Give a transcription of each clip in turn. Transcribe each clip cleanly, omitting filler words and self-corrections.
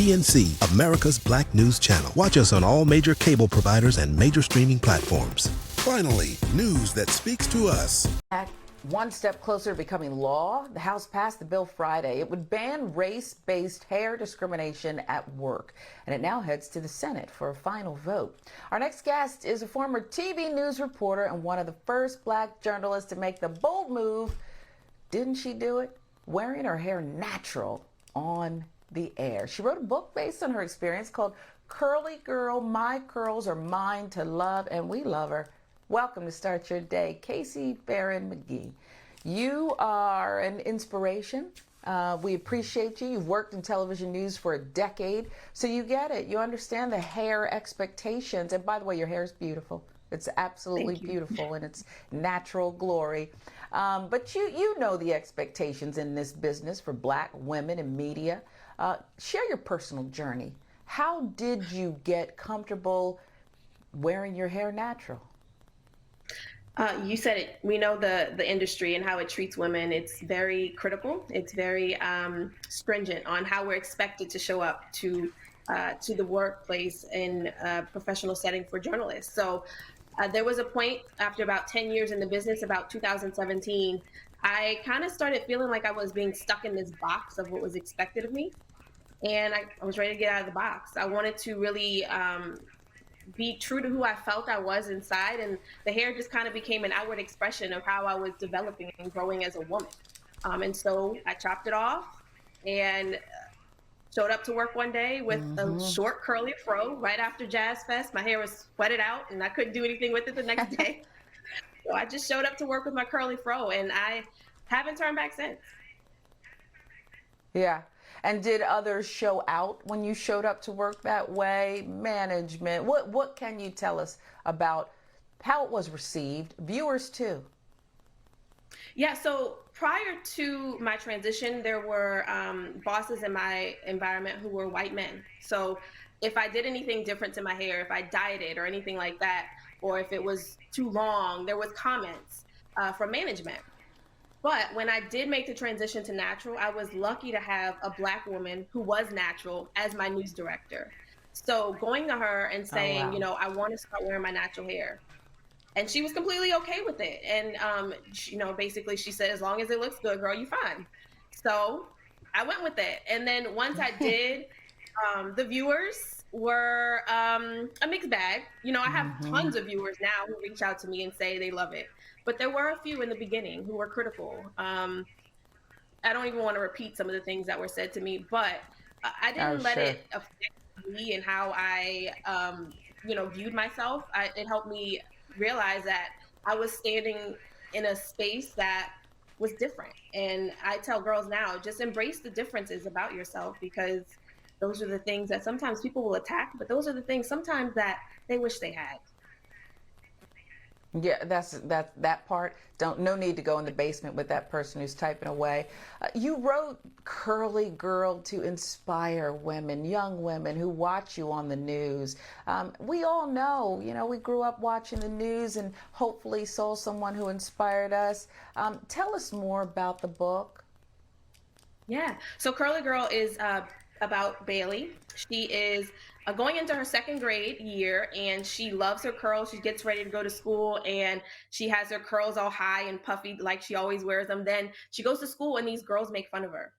PNC, America's Black News Channel. Watch us on all major cable providers and major streaming platforms. Finally, news that speaks to us. One step closer to becoming law, the House passed the bill Friday. It would ban race-based hair discrimination at work, and it now heads to the Senate for a final vote. Our next guest is a former TV news reporter and one of the first black journalists to make the bold move. Didn't she do it? Wearing her hair natural on the air. She wrote a book based on her experience called Curly Girl, My Curls Are Mine to Love, and we love her. Welcome to Start Your Day, Ferrand McGee. You are an inspiration. We appreciate you. You've worked in television news for a decade, so you get it. You understand the hair expectations. And by the way, your hair is beautiful. It's absolutely beautiful in its natural glory. But you know the expectations in this business for black women in media. Share your personal journey. How did you get comfortable wearing your hair natural? You said it. We know the industry and how it treats women. It's very critical. It's very stringent on how we're expected to show up to the workplace in a professional setting for journalists. So there was a point after about 10 years in the business, about 2017, I kind of started feeling like I was being stuck in this box of what was expected of me. And I was ready to get out of the box. I wanted to really be true to who I felt I was inside, and the hair just kind of became an outward expression of how I was developing and growing as a woman. And so I chopped it off and showed up to work one day with a short curly fro right after Jazz Fest. My hair was sweated out and I couldn't do anything with it the next day. So I just showed up to work with my curly fro, and I haven't turned back since. Yeah. And did others show out when you showed up to work that way? Management, what can you tell us about how it was received? Viewers too. Yeah, so prior to my transition, there were bosses in my environment who were white men. So if I did anything different to my hair, if I dyed it or anything like that, or if it was too long, there was comments from management. But when I did make the transition to natural, I was lucky to have a black woman who was natural as my news director. So going to her and saying, you know, I want to start wearing my natural hair. And she was completely okay with it. And, you know, basically she said, as long as it looks good, girl, you're fine. So I went with it. And then once I did, the viewers were a mixed bag. You know, I have tons of viewers now who reach out to me and say they love it. But there were a few in the beginning who were critical. I don't even want to repeat some of the things that were said to me, but I didn't let it affect me and how I, you know, viewed myself. It helped me realize that I was standing in a space that was different. And I tell girls now, just embrace the differences about yourself, because those are the things that sometimes people will attack, but those are the things sometimes that they wish they had. Yeah, that part. No need to go in the basement with that person who's typing away. You wrote Curly Girl to inspire women, young women who watch you on the news. We all know, you know, we grew up watching the news and hopefully saw someone who inspired us. Tell us more about the book. Yeah, so Curly Girl is about Bailey. She is going into her second grade year, and she loves her curls. She gets ready to go to school, and she has her curls all high and puffy like she always wears them. Then she goes to school, and these girls make fun of her.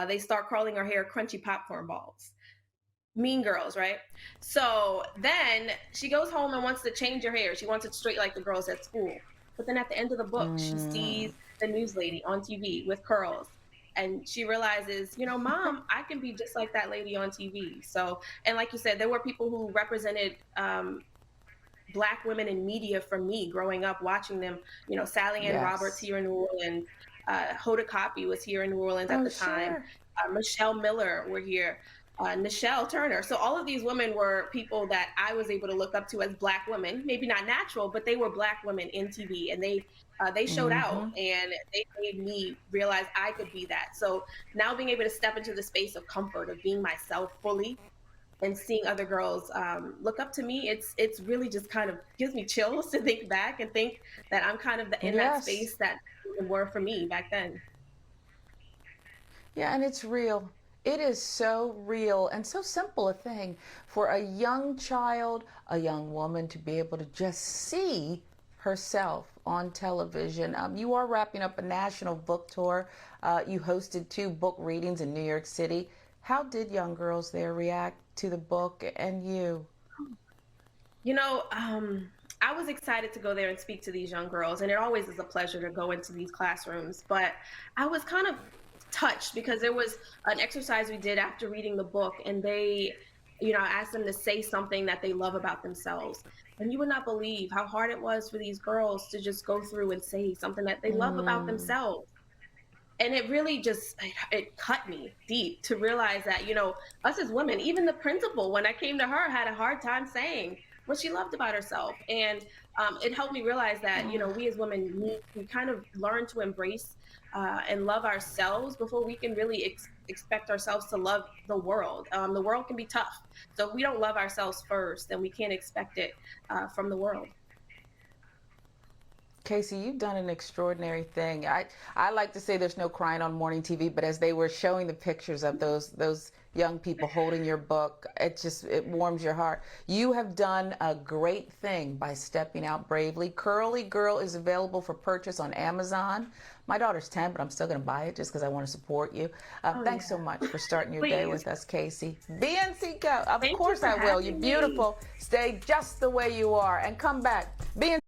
They start calling her hair crunchy popcorn balls. Mean girls, right? So then she goes home and wants to change her hair. She wants it straight like the girls at school. But then at the end of the book, she sees the news lady on TV with curls. And she realizes, you know, Mom, I can be just like that lady on TV. So, and like you said, there were people who represented Black women in media for me growing up, watching them. You know, Sally Ann Roberts here in New Orleans, Hoda Kotb was here in New Orleans at the time. Michelle Miller were here, Nichelle Turner. So all of these women were people that I was able to look up to as Black women, maybe not natural, but they were Black women in TV, and they showed out, and they made me realize I could be that. So now being able to step into the space of comfort of being myself fully and seeing other girls look up to me, it's really just kind of gives me chills to think back and think that I'm kind of in that space that women were for me back then. Yeah, and it's real. It is so real and so simple a thing for a young child, a young woman to be able to just see herself on television. You are wrapping up a national book tour. You hosted 2 book readings in New York City. How did young girls there react to the book and you? You know, I was excited to go there and speak to these young girls, and it always is a pleasure to go into these classrooms. But I was kind of touched because there was an exercise we did after reading the book, and I asked them to say something that they love about themselves. And you would not believe how hard it was for these girls to just go through and say something that they love about Mm. themselves. And it really just it cut me deep to realize that us as women, even the principal, when I came to her, had a hard time saying what she loved about herself. And it helped me realize that we as women need to kind of learn to embrace and love ourselves before we can really expect ourselves to love the world. The world can be tough, so if we don't love ourselves first, then we can't expect it from the world. Casey, you've done an extraordinary thing. I like to say there's no crying on morning TV, but as they were showing the pictures of those young people holding your book, it warms your heart. You have done a great thing by stepping out bravely. Curly Girl is available for purchase on Amazon. My daughter's 10, but I'm still going to buy it just because I want to support you. Oh Thanks so yeah, much for starting your day please. with us, Casey. BNC Go. Of Thank you course for I will. You're having me. beautiful. Stay just the way you are and come back. BNC